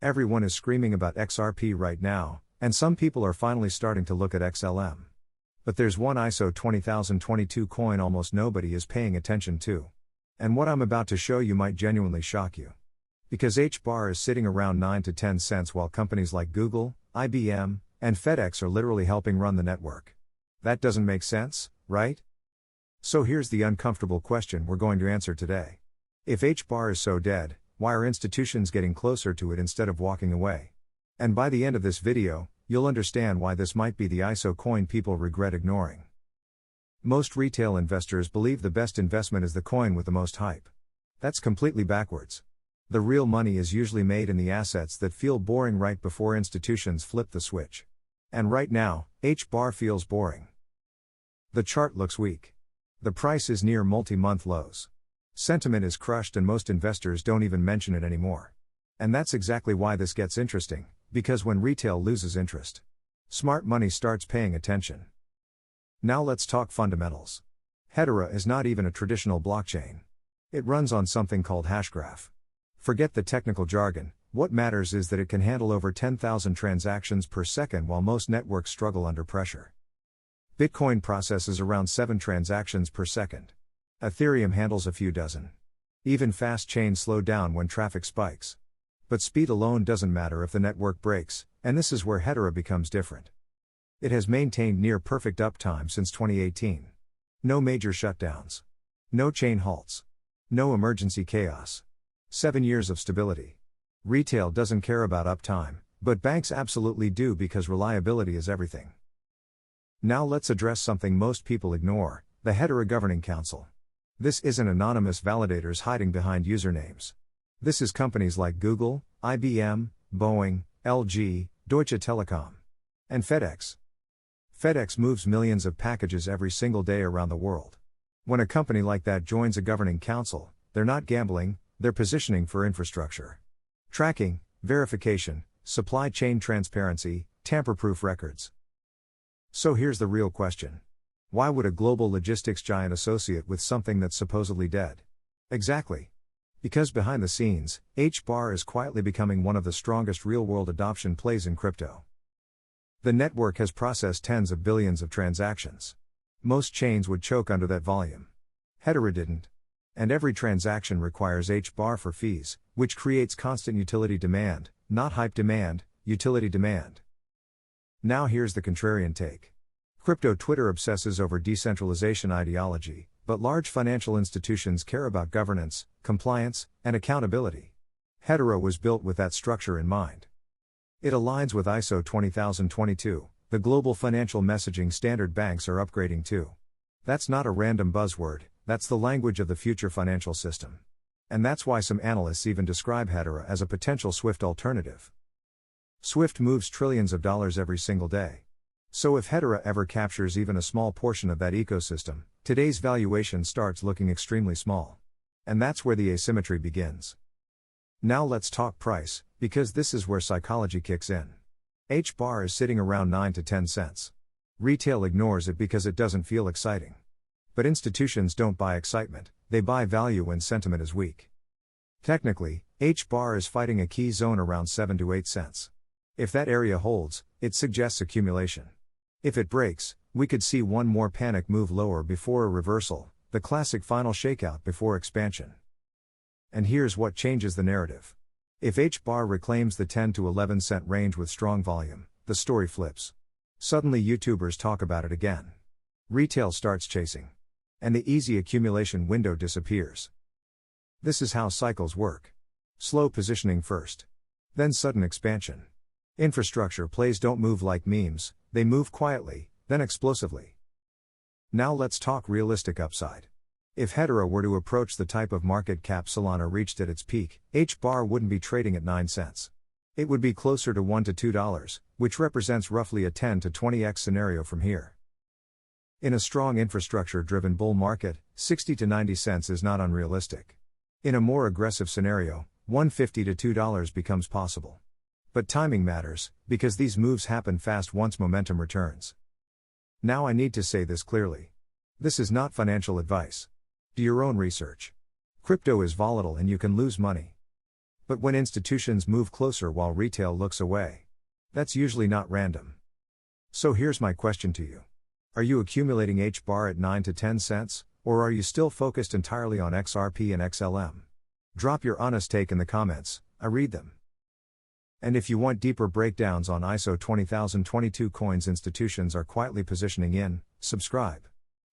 Everyone is screaming about XRP right now, and some people are finally starting to look at XLM. But there's one ISO20022 coin almost nobody is paying attention to. And what I'm about to show you might genuinely shock you. Because HBAR is sitting around 9 to 10 cents while companies like Google, IBM, and FedEx are literally helping run the network. That doesn't make sense, right? So here's the uncomfortable question we're going to answer today. If HBAR is so dead, why are institutions getting closer to it instead of walking away? And by the end of this video, you'll understand why this might be the ISO coin people regret ignoring. Most retail investors believe the best investment is the coin with the most hype. That's completely backwards. The real money is usually made in the assets that feel boring right before institutions flip the switch. And right now, HBAR feels boring. The chart looks weak. The price is near multi-month lows. Sentiment is crushed and most investors don't even mention it anymore. And that's exactly why this gets interesting, because when retail loses interest, smart money starts paying attention. Now let's talk fundamentals. Hedera is not even a traditional blockchain. It runs on something called Hashgraph. Forget the technical jargon, what matters is that it can handle over 10,000 transactions per second while most networks struggle under pressure. Bitcoin processes around 7 transactions per second. Ethereum handles a few dozen. Even fast chains slow down when traffic spikes. But speed alone doesn't matter if the network breaks, and this is where Hedera becomes different. It has maintained near perfect uptime since 2018. No major shutdowns. No chain halts. No emergency chaos. 7 years of stability. Retail doesn't care about uptime, but banks absolutely do because reliability is everything. Now let's address something most people ignore, the Hedera Governing Council. This isn't anonymous validators hiding behind usernames. This is companies like Google, IBM, Boeing, LG, Deutsche Telekom, and FedEx. FedEx moves millions of packages every single day around the world. When a company like that joins a governing council, they're not gambling, they're positioning for infrastructure. Tracking, verification, supply chain transparency, tamper-proof records. So here's the real question. Why would a global logistics giant associate with something that's supposedly dead? Exactly. Because behind the scenes, HBAR is quietly becoming one of the strongest real-world adoption plays in crypto. The network has processed tens of billions of transactions. Most chains would choke under that volume. Hedera didn't. And every transaction requires HBAR for fees, which creates constant utility demand, not hype demand, utility demand. Now here's the contrarian take. Crypto Twitter obsesses over decentralization ideology, but large financial institutions care about governance, compliance, and accountability. Hedera was built with that structure in mind. It aligns with ISO 20022, the global financial messaging standard banks are upgrading to. That's not a random buzzword, that's the language of the future financial system. And that's why some analysts even describe Hedera as a potential Swift alternative. Swift moves trillions of dollars every single day. So if Hedera ever captures even a small portion of that ecosystem, today's valuation starts looking extremely small. And that's where the asymmetry begins. Now let's talk price, because this is where psychology kicks in. HBAR is sitting around 9 to 10 cents. Retail ignores it because it doesn't feel exciting. But institutions don't buy excitement, they buy value when sentiment is weak. Technically, HBAR is fighting a key zone around 7 to 8 cents. If that area holds, it suggests accumulation. If it breaks, we could see one more panic move lower before a reversal, the classic final shakeout before expansion. And here's what changes the narrative. If HBAR reclaims the 10 to 11 cent range with strong volume, the story flips. Suddenly YouTubers talk about it again. Retail starts chasing. And the easy accumulation window disappears. This is how cycles work. Slow positioning first. Then sudden expansion. Infrastructure plays don't move like memes, they move quietly, then explosively. Now let's talk realistic upside. If Hedera were to approach the type of market cap Solana reached at its peak, HBAR wouldn't be trading at 9 cents. It would be closer to $1 to $2, which represents roughly a 10 to 20x scenario from here. In a strong infrastructure-driven bull market, 60 to 90 cents is not unrealistic. In a more aggressive scenario, $1.50 to $2 becomes possible. But timing matters, because these moves happen fast once momentum returns. Now I need to say this clearly. This is not financial advice. Do your own research. Crypto is volatile and you can lose money. But when institutions move closer while retail looks away, that's usually not random. So here's my question to you. Are you accumulating HBAR at 9 to 10 cents, or are you still focused entirely on XRP and XLM? Drop your honest take in the comments, I read them. And if you want deeper breakdowns on ISO 20022 coins institutions are quietly positioning in, subscribe.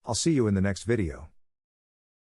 I'll see you in the next video.